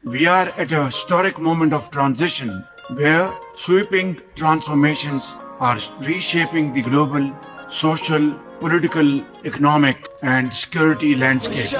We are at a historic moment of transition where sweeping transformations are reshaping the global social, political, economic, and security landscape.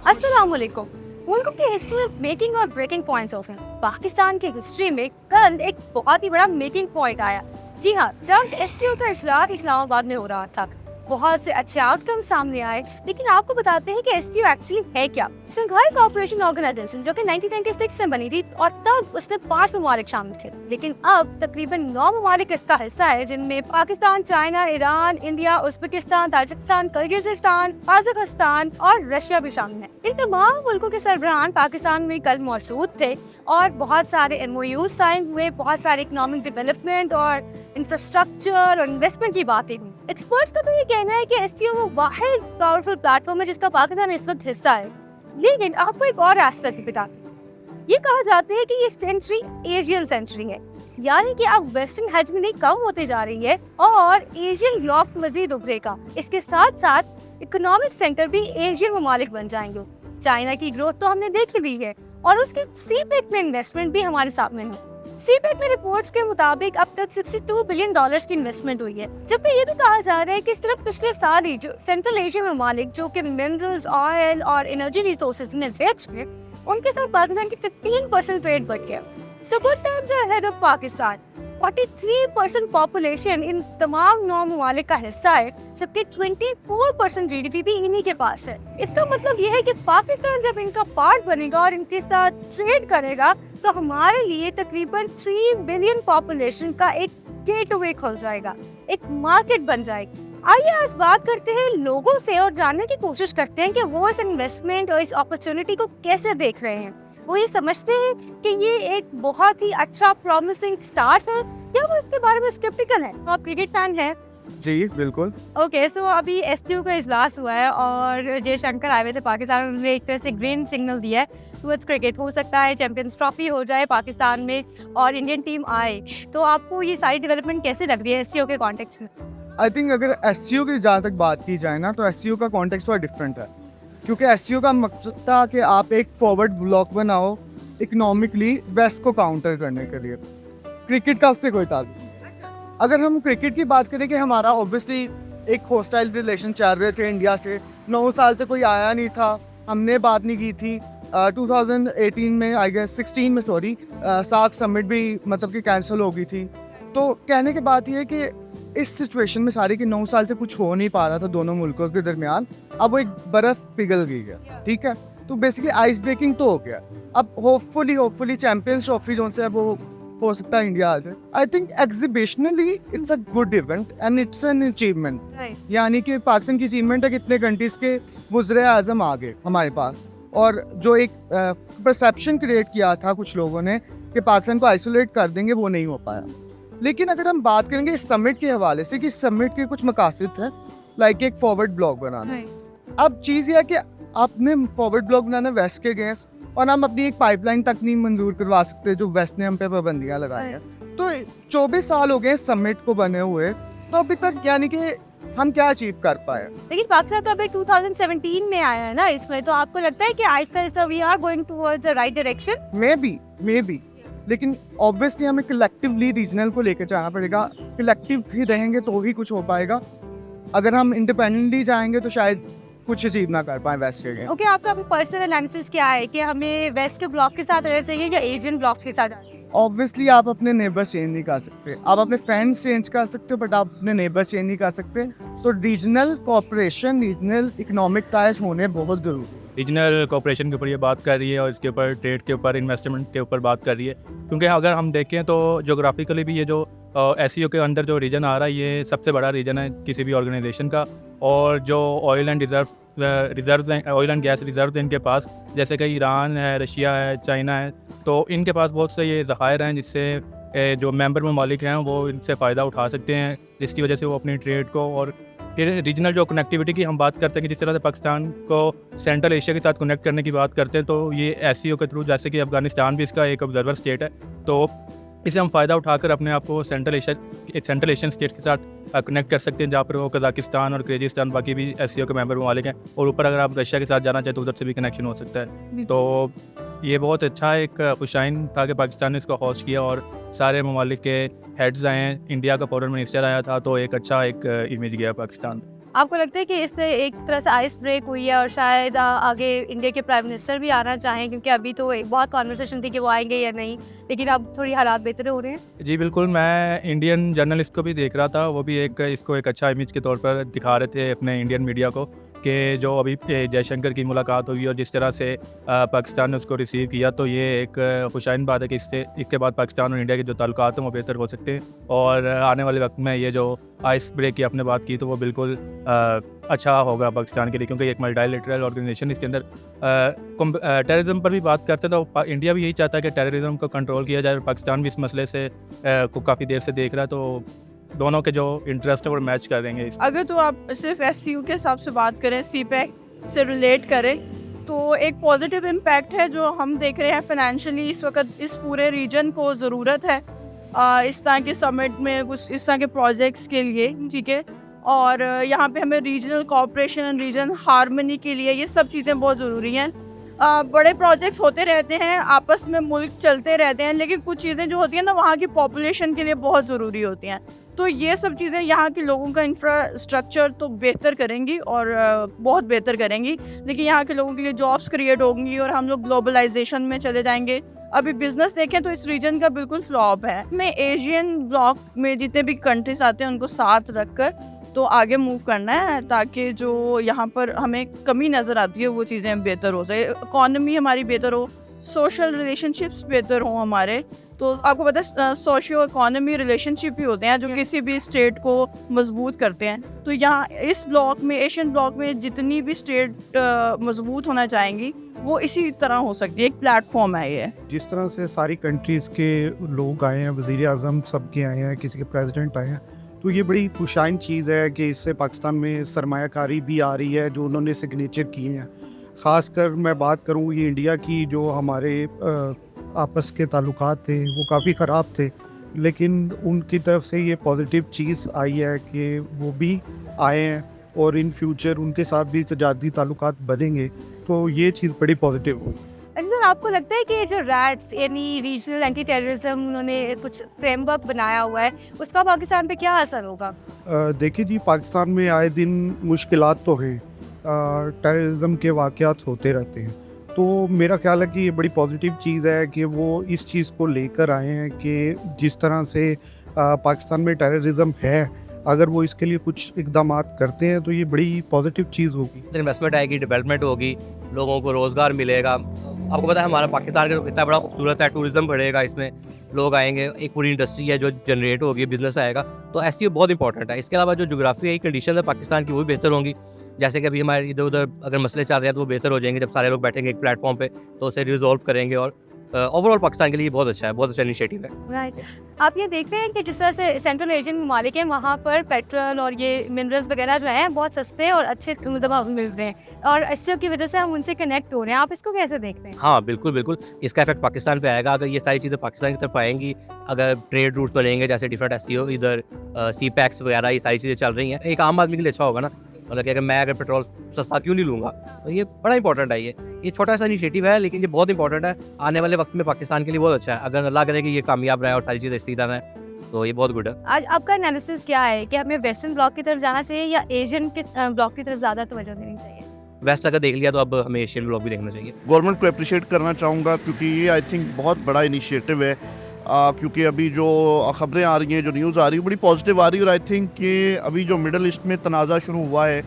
अस्सलाम वालेकुम। मुल्क की history में making और breaking points of हैं। पाकिस्तान की history में कल एक बहुत ही बड़ा मेकिंग पॉइंट आया। जी हाँ, जब एसटीओ का इजलास इस्लामाबाद में हो रहा था, बहुत से अच्छे आउटकम सामने आए। लेकिन आपको बताते हैं कि एसटीओ एक्चुअली है क्या। शंघाई कोऑपरेशन ऑर्गेनाइजेशन जो कि 1996 में बनी थी और तब उसमें 5 ममालिक शामिल थे, लेकिन अब तकरीबन 9 ममालिक इसका हिस्सा है, जिनमें Pakistan, China, Iran, India, Uzbekistan, Tajikistan, Kyrgyzstan, Kazakhstan और रशिया भी शामिल है। इन तमाम मुल्कों के सरबराहान पाकिस्तान में कल मौजूद थे और बहुत सारे एमओयू साइन हुए, बहुत सारे इकोनॉमिक डेवलपमेंट और इंफ्रास्ट्रक्चर और इन्वेस्टमेंट की बातें हुई। एक्सपर्ट्स का तो ये कहना है कि एसटीओ वो वाहिद पावरफुल प्लेटफॉर्म है जिसका पाकिस्तान इस वक्त हिस्सा है। लेकिन आपको एक और एस्पेक्ट बता, ये कहा जाता है कि ये सेंचुरी एशियन सेंचुरी है, यानी कि अब वेस्टर्न हेजमनी कम होते जा रही है और एशियन ब्लॉक मजीद उभरेगा। इसके साथ साथ इकोनॉमिक सेंटर भी एशियन ममालिक बन जाएंगे। चाइना की ग्रोथ तो हमने देख ली है और उसके सीपेक में इन्वेस्टमेंट भी हमारे सामने है। सीपेक में रिपोर्ट्स के मुताबिक अब तक $62 बिलियन की इन्वेस्टमेंट हुई है, जबकि ये भी कहा जा रहा है कि सिर्फ पिछले साल ही जो सेंट्रल एशिया में ममालिक जो कि मिनरल्स, ऑयल और एनर्जी रिसोर्सेज में रिच है, उनके साथ पाकिस्तान की 15% ट्रेड बढ़ गया। So good times are ahead of Pakistan. 43% population in तमाम 9 ममालिक का हिस्सा है, जबकि 24% जीडीपी भी इन्हीं के पास है। इसका मतलब ये है कि पाकिस्तान जब इनका पार्ट बनेगा और इनके साथ ट्रेड करेगा तो हमारे लिए तकरीबन 3 बिलियन पॉपुलेशन का एक गेटवे खुल जाएगा, एक मार्केट बन जाएगी। आइए आज बात करते हैं लोगों से और जानने की कोशिश करते हैं कि वो इस इन्वेस्टमेंट और इस अपॉर्चुनिटी को कैसे देख रहे हैं। वो ये समझते हैं कि ये एक बहुत ही अच्छा प्रॉमिसिंग स्टार्ट है या वो इसके बारे में स्केप्टिकल है। तो आप क्रिकेट फैन हैं? जी बिल्कुल। ओके, सो अभी एसटीओ का इजलास हुआ है और जयशंकर आए हुए थे पाकिस्तान, उन्होंने एक तरह से ग्रीन सिग्नल दिया है टुवर्ड्स क्रिकेट। हो सकता है चैंपियंस ट्रॉफी हो जाए पाकिस्तान में और इंडियन टीम आए। तो आपको ये सारी डेवलपमेंट कैसे लग रही है एसटीओ के कॉन्टेक्स्ट में? आई थिंक अगर एससीओ की जहाँ तक बात की जाए ना, तो एससीओ का कॉन्टेक्स्ट थोड़ा डिफरेंट है, क्योंकि एससीओ का मकसद था कि आप एक फॉरवर्ड ब्लॉक बनाओ इकोनॉमिकली वेस्ट को काउंटर करने के लिए। क्रिकेट का उससे कोई ताल्लुक नहीं। अगर हम क्रिकेट की बात करें कि हमारा ऑब्वियसली एक हॉस्टाइल रिलेशन चल रहे थे इंडिया से, 9 साल से कोई आया नहीं था, हमने बात नहीं की थी। 2018 में आई गेस 16 में सॉरी सार्क समिट भी मतलब कि कैंसिल हो गई थी। तो कहने की बात यह है कि इस सिचुएशन में सारी कि 9 साल से कुछ हो नहीं पा रहा था दोनों मुल्कों के दरमियान, अब वो एक बर्फ़ पिघल गई है, ठीक है। तो बेसिकली आइस ब्रेकिंग तो हो गया। अब होपफुली चैंपियंस ट्रॉफी जो है वो हो सकता है इंडिया आ जाए। I think exhibitionally it's a good event and it's an achievement. यानी कि पाकिस्तान की अचीवमेंट है कि इतने कंट्रीज के वज़ीर आज़म आ गए हमारे पास, और जो एक परसेप्शन क्रिएट किया था कुछ लोगों ने कि पाकिस्तान को आइसोलेट कर देंगे, वो नहीं हो पाया। लेकिन अगर हम बात करेंगे इस समिट के हवाले से कि समिट के कुछ मकासद हैं, लाइक एक फॉरवर्ड ब्लॉक बनाना। अब चीज़ यह है कि आपने फॉरवर्ड ब्लॉक बनाना वेस्ट के गैस, और हम अपनी एक पाइपलाइन तक नहीं मंजूर करवा सकते जो वेस्ट ने हम पे पाबंदियाँ लगाई हैं। तो 24 साल हो गए समिट को बने हुए, तो अभी तक यानी कि हम क्या अचीव कर पाए। लेकिन पाकिस्तान तो अभी 2017 में आया है ना इसमें, तो आपको लगता है कि आहिस्ता आहिस्ता we are going towards the right direction? Maybe, लेकिन ऑब्वियसली हमें कलेक्टिवली रीजनल को लेकर जाना पड़ेगा। कलेक्टिव ही रहेंगे तो ही कुछ हो पाएगा। अगर हम इंडिपेंडेंटली जाएंगे तो शायद कुछ अचीव ना कर पाए वेस्ट के। ओके, आपका पर्सनल एनालिसिस क्या है कि हमें वेस्ट के ब्लॉक के साथ रहना चाहिए या एशियन ब्लॉक के साथ? ऑब्वियसली आप अपने नेबर्स चेंज नहीं कर सकते, आप अपने फ्रेंड्स चेंज कर सकते हो, बट आप अपने नेबर्स चेंज नहीं कर सकते। तो regional cooperation, regional economic ties होने बहुत ज़रूरी है। रीजनल कोऑपरेशन के ऊपर ये बात कर रही है और इसके ऊपर ट्रेड के ऊपर, इन्वेस्टमेंट के ऊपर बात कर रही है, क्योंकि अगर हम देखें तो जोग्राफिकली भी ये जो एससीओ के अंदर जो रीजन आ रहा है, ये सबसे बड़ा रीजन है किसी भी ऑर्गेनाइजेशन का। और जो oil and oil and gas reserve इनके पास, जैसे कि ईरान है, रशिया है, चाइना है, तो इनके पास बहुत से ये ज़खायर हैं जिससे जो मेंबर ममालिक हैं वो इनसे फ़ायदा उठा सकते हैं, जिसकी वजह से वो अपनी ट्रेड को और फिर रीजनल जो कनेक्टिविटी की हम बात करते हैं कि जिस तरह से पाकिस्तान को सेंट्रल एशिया के साथ कनेक्ट करने की बात करते हैं, तो ये एससीओ के थ्रू, जैसे कि अफगानिस्तान भी इसका एक ऑब्जर्वर स्टेट है, तो इससे हम फ़ायदा उठाकर अपने आप को सेंट्रल एशियन स्टेट के साथ कनेक्ट कर सकते हैं, जहाँ पर वो कज़ाकिस्तान और किर्गिज़स्तान बाकी भी एससीओ के मेंबर ममालिक हैं, और ऊपर अगर आप रशिया के साथ जाना चाहें तो उधर से भी कनेक्शन हो सकता है। तो ये बहुत अच्छा एक खुशाइन था कि पाकिस्तान ने इसको होस्ट किया और सारे ममालिक के हेड्स आए हैं, इंडिया का फॉरेन मिनिस्टर आया था, तो एक अच्छा एक इमेज गया पाकिस्तान। आपको लगता है कि इससे एक तरह से आइस ब्रेक हुई है और शायद आगे इंडिया के प्राइम मिनिस्टर भी आना चाहें, क्योंकि अभी तो एक बहुत कॉन्वर्सेशन थी कि वो आएंगे या नहीं, लेकिन अब थोड़ी हालात बेहतर हो रहे हैं। जी बिल्कुल, मैं इंडियन जर्नलिस्ट को भी देख रहा था, वो भी इसको एक अच्छा इमेज के तौर पर दिखा रहे थे अपने इंडियन मीडिया को, कि जो अभी जयशंकर की मुलाकात हुई और जिस तरह से पाकिस्तान ने उसको रिसीव किया, तो ये एक खुशाइन बात है कि इसके बाद पाकिस्तान और इंडिया के जो ताल्लुकात हैं वो बेहतर हो सकते हैं, और आने वाले वक्त में ये जो आइस ब्रेक की आपने बात की तो वो बिल्कुल अच्छा होगा पाकिस्तान के लिए, क्योंकि एक मल्टीलैटरल ऑर्गेनाइजेशन इसके अंदर टेररिज्म पर भी बात करते हैं, तो इंडिया भी यही चाहता है कि टेररिज्म को कंट्रोल किया जाए, और पाकिस्तान भी इस मसले से को काफ़ी देर से देख रहा है, तो दोनों के जो इंटरेस्ट है वो मैच कर देंगे। अगर तो आप सिर्फ एससीयू के हिसाब से बात करें, सीपैक से रिलेट करें, तो एक पॉजिटिव इम्पैक्ट है जो हम देख रहे हैं फाइनेंशियली इस वक्त इस पूरे रीजन को ज़रूरत है इस तरह के समिट में, कुछ इस तरह के प्रोजेक्ट्स के लिए, ठीक है। और यहाँ पे हमें रीजनल कोऑपरेशन, रीजन हार्मनी के लिए ये सब चीज़ें बहुत ज़रूरी हैं। बड़े प्रोजेक्ट्स होते रहते हैं, आपस में मुल्क चलते रहते हैं, लेकिन कुछ चीज़ें जो होती हैं ना वहाँ की पॉपुलेशन के लिए बहुत ज़रूरी होती हैं, तो ये सब चीज़ें यहाँ के लोगों का इंफ्रास्ट्रक्चर तो बेहतर करेंगी और बहुत बेहतर करेंगी, लेकिन यहाँ के लोगों के लिए जॉब्स क्रिएट होंगी और हम लोग ग्लोबलाइजेशन में चले जाएंगे। अभी बिजनेस देखें तो इस रीजन का बिल्कुल फ्लॉप है। हमें एशियन ब्लॉक में जितने भी कंट्रीज आते हैं उनको साथ रखकर तो आगे मूव करना है, ताकि जो यहाँ पर हमें कमी नज़र आती है वो चीज़ें बेहतर हो जाए, इकॉनमी हमारी बेहतर हो, सोशल रिलेशनशिप्स बेहतर हों हमारे। तो आपको पता है सोशियो इकोनॉमी रिलेशनशिप ही होते हैं जो किसी भी स्टेट को मजबूत करते हैं। तो यहाँ इस ब्लॉक में, एशियन ब्लॉक में जितनी भी स्टेट मजबूत होना चाहेंगी वो इसी तरह हो सकती है, एक प्लेटफॉर्म है ये। जिस तरह से सारी कंट्रीज़ के लोग आए हैं, वज़ीर आज़म सबके आए हैं, किसी के प्रेसिडेंट आए हैं, तो ये बड़ी खुशाइन चीज़ है कि इससे पाकिस्तान में सरमायाकारी भी आ रही है जो उन्होंने सिग्नेचर किए हैं। ख़ासकर मैं बात करूँ ये इंडिया की, जो हमारे आपस के ताल्लुकात थे वो काफ़ी ख़राब थे, लेकिन उनकी तरफ से ये पॉजिटिव चीज़ आई है कि वो भी आए हैं और इन फ्यूचर उनके साथ भी तजारती ताल्लुकात बनेंगे, तो ये चीज़ बड़ी पॉजिटिव हो। अरे सर, आपको लगता है कि जो रैट्स यानी रीजनल एंटी टेररिज्म उन्होंने कुछ फ्रेमवर्क बनाया हुआ है, उसका पाकिस्तान पे क्या असर होगा? देखिए जी, पाकिस्तान में आए दिन मुश्किलात तो हैं, टेररिज्म के वाक़यात होते रहते हैं, तो मेरा ख्याल है कि ये बड़ी पॉजिटिव चीज़ है कि वो इस चीज़ को लेकर आए हैं कि जिस तरह से पाकिस्तान में टेररिज्म है, अगर वो इसके लिए कुछ इकदाम करते हैं तो ये बड़ी पॉजिटिव चीज़ होगी। इन्वेस्टमेंट आएगी, डेवलपमेंट होगी, लोगों को रोज़गार मिलेगा। आपको पता है हमारा पाकिस्तान का कितना बड़ा खूबसूरत है, टूरिज़्म बढ़ेगा, इसमें लोग आएंगे, एक पूरी इंडस्ट्री है जो जनरेट होगी, बिजनेस आएगा, तो ऐसी बहुत इंपॉर्टेंट है। इसके अलावा जो जोग्राफी कंडीशन है पाकिस्तान की वो भी बेहतर होंगी, जैसे कि अभी हमारे इधर उधर अगर मसले चल रहे हैं तो वो बेहतर हो जाएंगे जब सारे लोग बैठेंगे एक प्लेटफॉर्म पे, तो उसे रिजॉल्व करेंगे, और ओवरऑल पाकिस्तान के लिए बहुत अच्छा है, बहुत अच्छा इनिशिएटिव है। राइट, आप ये देख रहे हैं कि जिस तरह से सेंट्रल एशियन ममालिक हैं वहाँ पर पेट्रोल और ये मिनरल्स वगैरह जो हैं बहुत सस्ते और अच्छे मतलब मिल रहे हैं, और इससे की वजह से हम उनसे कनेक्ट हो रहे हैं। आप इसको कैसे देखते हैं? हाँ बिल्कुल बिल्कुल, इसका इफेक्ट पाकिस्तान पे आएगा अगर ये सारी चीज़ें पाकिस्तान की तरफ आएंगी, अगर ट्रेड रूट्स बनेंगे जैसे डिफरेंट एससीओ, इधर सीपैक्स वगैरह, ये सारी चीज़ें चल रही हैं, एक आम आदमी के लिए अच्छा होगा ना, मतलब कि अगर मैं अगर पेट्रोल सस्ता क्यों नहीं लूँगा, तो ये बड़ा इंपॉर्टेंट है। ये छोटा सा इनिशिएटिव है लेकिन ये बहुत इंपॉर्टेंट है, आने वाले वक्त में पाकिस्तान के लिए बहुत अच्छा है। अगर अल्लाह करे कि ये कामयाब रहे और सारी चीज़ें सीधा रहे तो ये बहुत गुड है। आज आपका एनालिसिस क्या है कि हमें वेस्टर्न ब्लॉक की तरफ जाना चाहिए या एशियन के ब्लॉक की तरफ ज़्यादा तवज्जो देनी चाहिए? वेस्ट अगर देख लिया तो अब हमें एशियन ब्लॉक भी देखना चाहिए। गवर्नमेंट को अप्रिशिएट करना चाहूँगा क्योंकि ये आई थिंक बहुत बड़ा इनिशिएटिव है, क्योंकि अभी जो ख़बरें आ रही हैं, जो न्यूज़ आ रही है, बड़ी पॉजिटिव आ रही है, और आई थिंक कि अभी जो मिडल ईस्ट में तनाज़ा शुरू हुआ है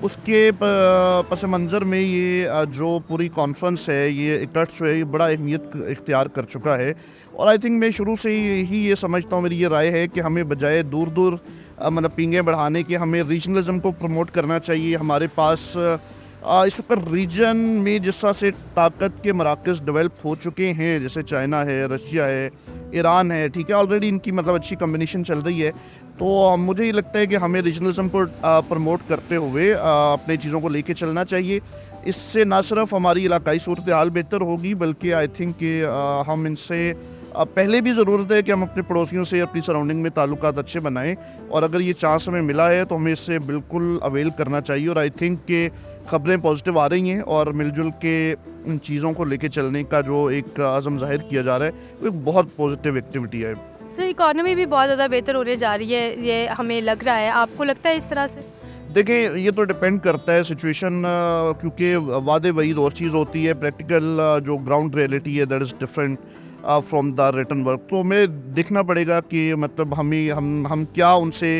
उसके पस मंज़र में ये जो पूरी कॉन्फ्रेंस है, ये इकट्ठ जो है, ये बड़ा अहमियत इख्तियार कर चुका है। और आई थिंक मैं शुरू से ही ये समझता हूँ, मेरी ये राय है कि हमें बजाय दूर दूर मतलब पींगे बढ़ाने के, हमें रीजनलिज्म को प्रमोट करना चाहिए। हमारे पास इस वक्त रीजन में जिस तरह से ताकत के मराकज़ डेवलप हो चुके हैं, जैसे चाइना है, रशिया है, ईरान है, ठीक है, ऑलरेडी इनकी मतलब अच्छी कम्बिनेशन चल रही है, तो मुझे ये लगता है कि हमें रीजनलिज्म को प्रमोट करते हुए अपने चीज़ों को लेके चलना चाहिए। इससे ना सिर्फ हमारी इलाकाई सूरत हाल बेहतर होगी, बल्कि आई थिंक कि हम इनसे पहले भी ज़रूरत है कि हम अपने पड़ोसियों से अपनी सराउंडिंग में ताल्लुकात अच्छे बनाएं, और अगर ये चांस हमें मिला है तो हमें इससे बिल्कुल अवेल करना चाहिए। और आई थिंक कि ख़बरें पॉजिटिव आ रही हैं और मिलजुल के इन चीज़ों को लेके चलने का जो एक आज़म ज़ाहिर किया जा रहा है वो एक बहुत पॉजिटिव एक्टिविटी है। सर इकोनॉमी भी बहुत ज़्यादा बेहतर होने जा रही है, ये हमें लग रहा है, आपको लगता है इस तरह से? देखिए, ये तो डिपेंड करता है सिचुएशन, क्योंकि वादे वईद और चीज़ होती है, प्रैक्टिकल जो ग्राउंड रियलिटी है that is different from the written work. तो हमें देखना पड़ेगा कि मतलब हम क्या उनसे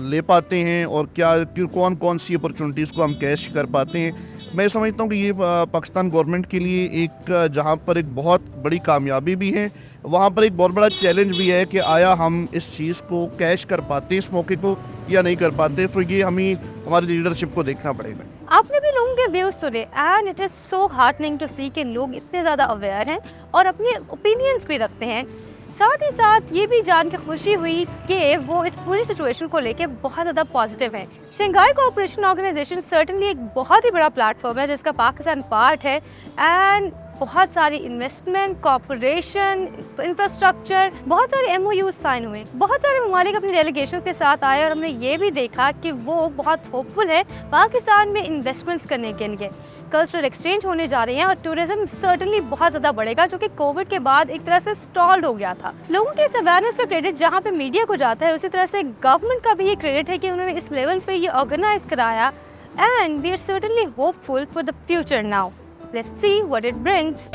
ले पाते हैं और कौन कौन सी अपॉर्चुनिटीज़ को हम कैश कर पाते हैं। मैं समझता हूँ कि ये पाकिस्तान गवर्नमेंट के लिए एक जहाँ पर एक बहुत बड़ी कामयाबी भी है, वहाँ पर एक बहुत बड़ा चैलेंज भी है कि आया हम इस चीज़ को कैश कर पाते हैं इस मौके को या नहीं कर पाते। तो ये हमारी लीडरशिप को देखना पड़ेगा। आपने भी लोगों के व्यूज़ सुने and it is so heartening to see कि लोग इतने ज़्यादा अवेयर हैं और अपने ओपिनियंस भी रखते हैं। साथ ही साथ ये भी जान के खुशी हुई कि वो इस पूरी सिचुएशन को लेके बहुत ज़्यादा पॉजिटिव हैं। शंघाई कोऑपरेशन ऑर्गेनाइजेशन सर्टनली एक बहुत ही बड़ा प्लेटफॉर्म है जिसका पाकिस्तान पार्ट है, एंड बहुत सारी इन्वेस्टमेंट, कॉर्पोरेशन, इंफ्रास्ट्रक्चर, बहुत सारे MOUs साइन हुए। बहुत सारे ममालिक अपने डेलीगेशंस के साथ आए और हमने ये भी देखा कि वो बहुत होपफुल है पाकिस्तान में इन्वेस्टमेंट्स करने के लिए। कल्चरल एक्सचेंज होने जा रहे हैं और टूरिज्म सर्टनली बहुत ज़्यादा बढ़ेगा, जो कि कोविड के बाद एक तरह से स्टॉल्ड हो गया था। लोगों के इस अवेयरनेस का क्रेडिट जहाँ पे मीडिया को जाता है, उसी तरह से गवर्नमेंट का भी ये क्रेडिट है कि उन्होंने इस लेवल्स पे ये ऑर्गेनाइज कराया, and we are certainly hopeful for the future now. Let's see what it brings.